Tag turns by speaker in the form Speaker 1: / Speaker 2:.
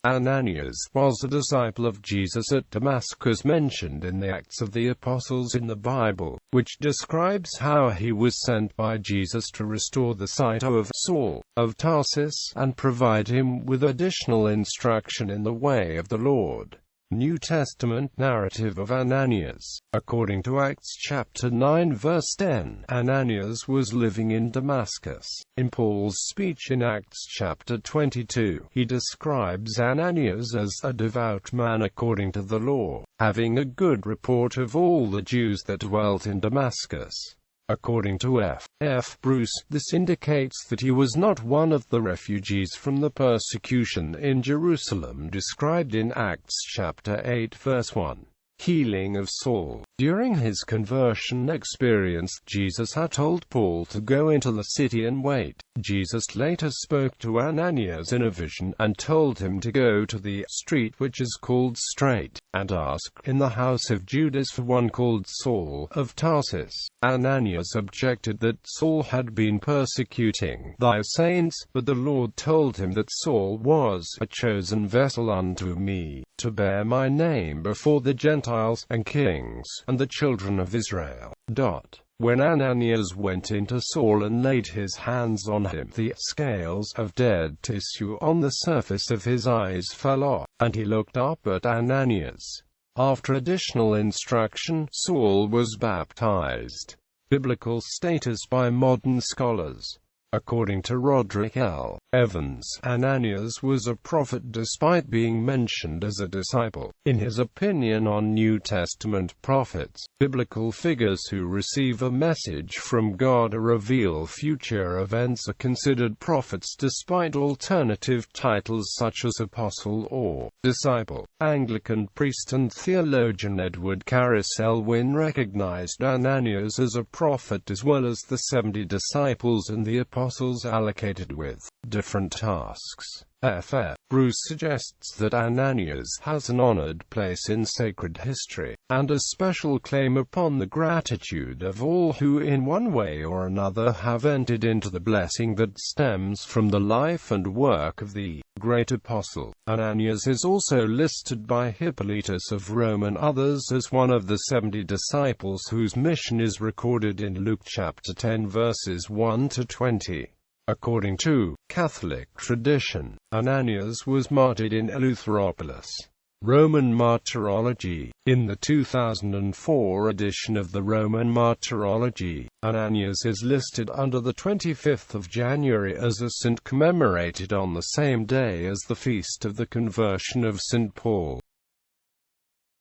Speaker 1: Ananias was a disciple of Jesus at Damascus mentioned in the Acts of the Apostles in the Bible, which describes how he was sent by Jesus to restore the sight of Saul of Tarsus and provide him with additional instruction in the way of the Lord. New Testament narrative of Ananias. According to Acts chapter 9 verse 10, Ananias was living in Damascus. In Paul's speech in Acts chapter 22, he describes Ananias as a devout man according to the law, having a good report of all the Jews that dwelt in Damascus. According to F. Bruce, this indicates that he was not one of the refugees from the persecution in Jerusalem described in Acts chapter 8 verse 1. Healing of Saul. During his conversion experience, Jesus had told Paul to go into the city and wait. Jesus later spoke to Ananias in a vision and told him to go to the street which is called Straight, and ask in the house of Judas for one called Saul of Tarsus. Ananias objected that Saul had been persecuting thy saints, but the Lord told him that Saul was a chosen vessel unto me, to bear my name before the Gentiles, and kings, and the children of Israel. When Ananias went into Saul and laid his hands on him, the scales of dead tissue on the surface of his eyes fell off, and he looked up at Ananias. After additional instruction, Saul was baptized. Biblical status by modern scholars. According to Roderick L. Evans, Ananias was a prophet despite being mentioned as a disciple. In his opinion on New Testament prophets, biblical figures who receive a message from God or reveal future events are considered prophets despite alternative titles such as apostle or disciple. Anglican priest and theologian Edward Carus Elwin recognized Ananias as a prophet as well as the 70 disciples and the apostles allocated with different tasks. F. Bruce suggests that Ananias has an honored place in sacred history, and a special claim upon the gratitude of all who in one way or another have entered into the blessing that stems from the life and work of the great apostle. Ananias is also listed by Hippolytus of Rome and others as one of the 70 disciples whose mission is recorded in Luke chapter 10 verses 1 to 20. According to Catholic tradition, Ananias was martyred in Eleutheropolis. Roman Martyrology. In the 2004 edition of the Roman Martyrology, Ananias is listed under the 25th of January as a saint commemorated on the same day as the feast of the conversion of St. Paul.